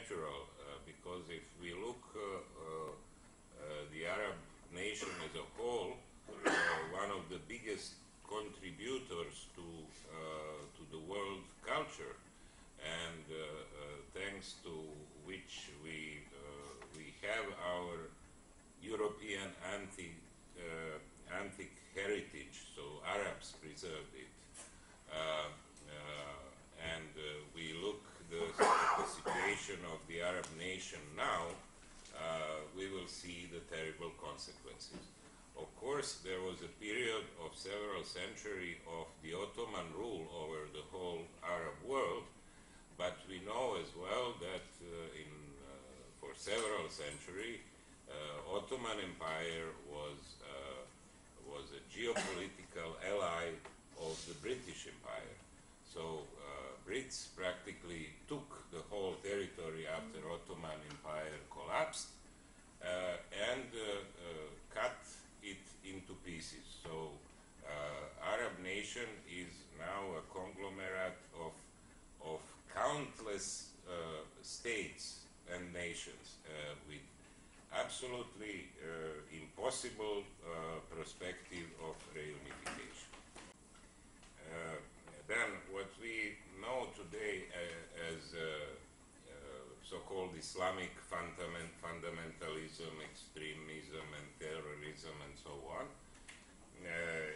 natural because if we look the Arab nation as a whole, one of the biggest contributors to the world culture, and thanks to which we have our European antique heritage, so Arabs preserved it. And we look at the situation of the Arab nation now, we will see the terrible consequences. Of course, there was a period of several centuries of the Ottoman rule over the whole Arab world, but we know as well that for several centuries, Ottoman Empire was a geopolitical ally of the British Empire. So Brits practically took the whole territory after Ottoman Empire collapsed and cut it into pieces. So Arab nation is now a conglomerate of countless states and nations with absolutely impossible perspective of reunification. Then what we know today as so-called Islamic fundamentalism, extremism and terrorism and so on,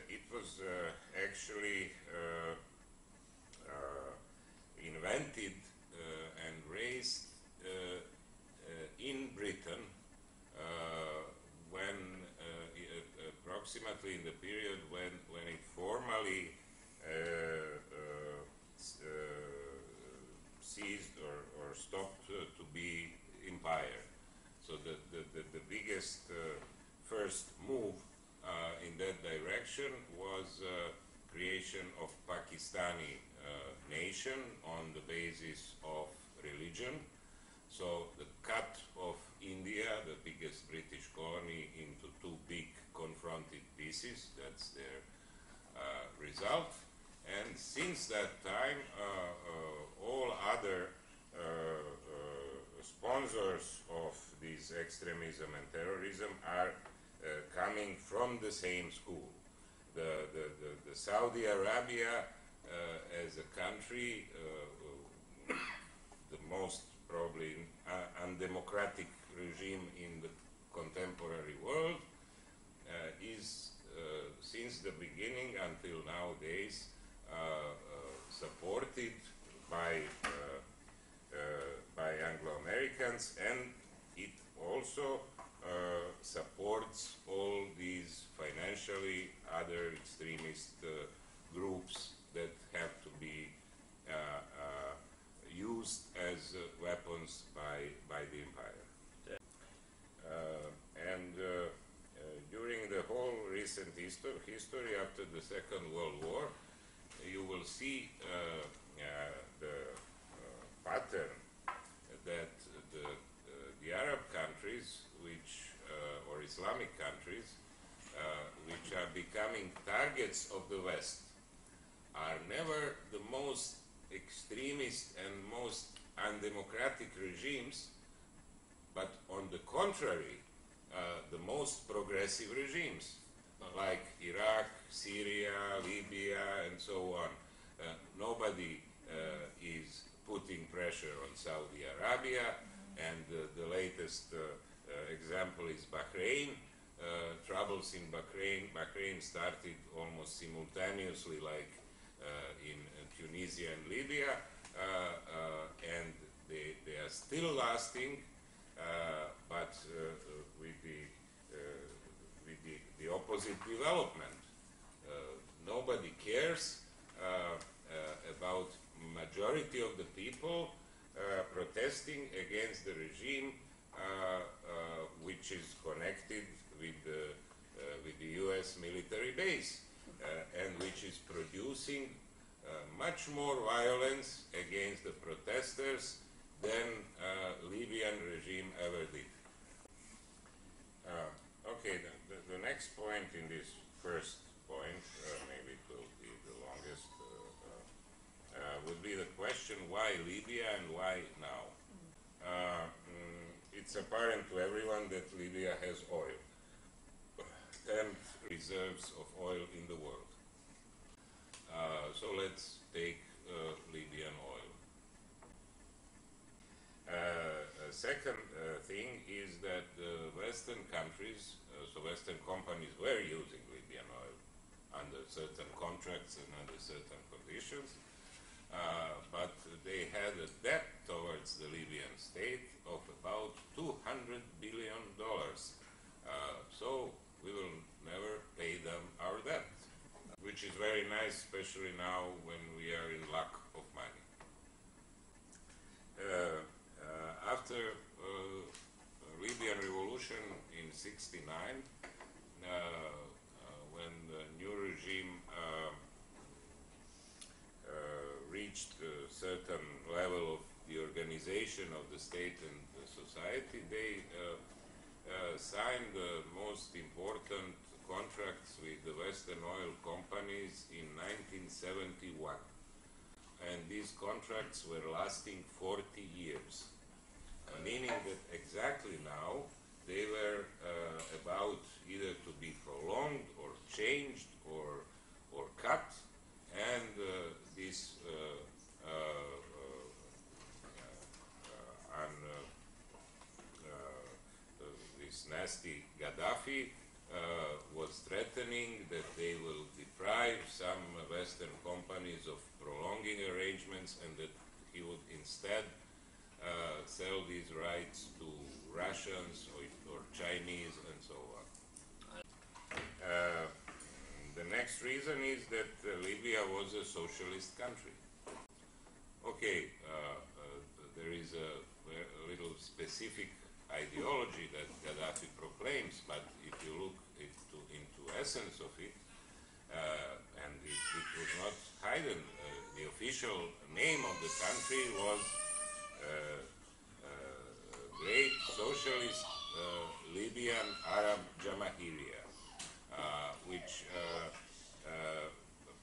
it was actually invented and raised in Britain when approximately in the period when it formally ceased or stopped to be empire. So the biggest first move in that direction was creation of Pakistani nation on the basis of religion. So the cut of India, the biggest British colony, into two big confronted pieces, that's their result. And since that time, all other sponsors of this extremism and terrorism are coming from the same school. The Saudi Arabia as a country, the most probably undemocratic regime in the contemporary world, is since the beginning until nowadays supported by Anglo-Americans, and it also supports all these financially other extremist groups that have to be used as weapons by the empire. And during the whole recent history after the Second World War, you will see the pattern that the Arab countries, or Islamic countries, which are becoming targets of the West, are never the most extremist and most undemocratic regimes, but on the contrary, the most progressive regimes, like Iraq, Syria, Libya, and so on. Nobody is putting pressure on Saudi Arabia, and the latest example is Bahrain. Troubles in Bahrain started almost simultaneously, like in Tunisia and Libya, and they are still lasting, but with the opposite development. Nobody cares about majority of the people protesting against the regime, which is connected with the US military base, and which is producing much more violence against the protesters than Libyan regime ever did. Okay, the next point in this first point, maybe it will be the longest, would be the question, why Libya and why now? it's apparent to everyone that Libya has oil, 10th reserves of oil in the world. So let's take Libyan oil. A second thing is that Western countries, so Western companies were using Libyan oil under certain contracts and under certain conditions, but they had a debt towards the Libyan state of about $200 billion. So we will never pay them our debt, which is very nice, especially now when we are in lack of money. After Libyan revolution in '69, when the new regime reached a certain level of the organization of the state and the society, they signed the most important contracts with the Western oil companies in 1971. And these contracts were lasting 40 years, meaning that exactly now they were about either to be prolonged or changed or cut, and this this nasty Gaddafi was threatening that they will deprive some Western companies of prolonging arrangements, and that he would instead sell these rights to Russians or Chinese and so on. The next reason is that Libya was a socialist country. Okay, there is a little specific ideology that Gaddafi proclaims, but if you look into essence of it, and it was not hidden, the official name of the country was Great Socialist Libyan Arab Jamahiriya, which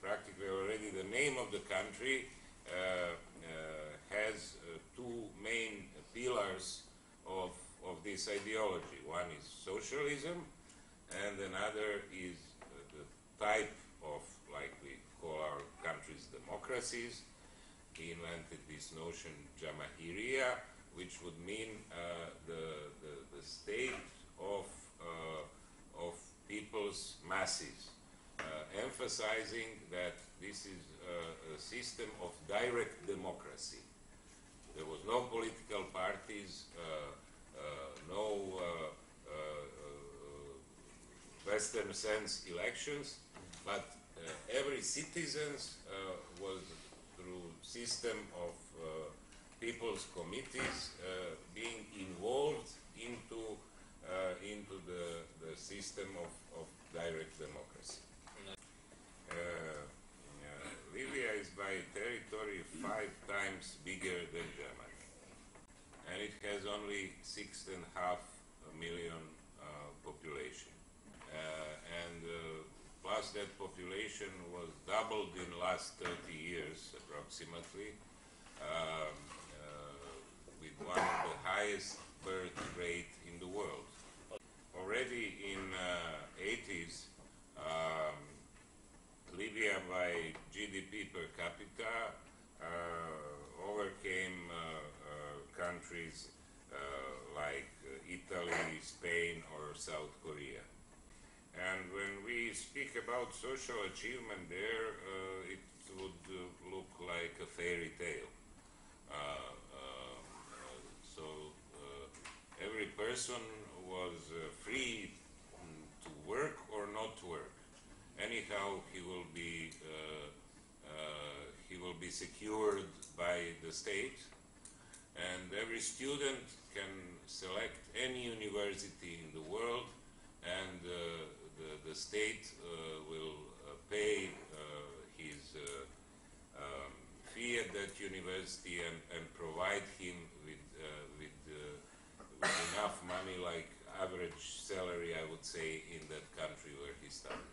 practically already the name of the country has two main pillars of this ideology. One is socialism, and another is the type of, like we call our countries, democracies. He invented this notion Jamahiriya, which would mean the state of people's masses, emphasizing that this is a system of direct democracy. There was no political parties, no Western sense elections, but every citizen was through system of people's committees being involved into the system of direct democracy. Libya is by territory 5 times bigger than Germany, and it has only 6.5 million population, and plus that population was doubled in the last 30 years approximately, with one of the highest birth rate in the world. Already in 80s, Libya by GDP per capita overcame countries like Italy, Spain, or South Korea. And when we speak about social achievement there, it would look like a fairy tale. So every person was free to work or not to work. Anyhow, he will be secured by the state, and every student can select any university in the world, and the state will pay his fee at that university and provide him with enough money, like average salary, I would say, in that country where he studied.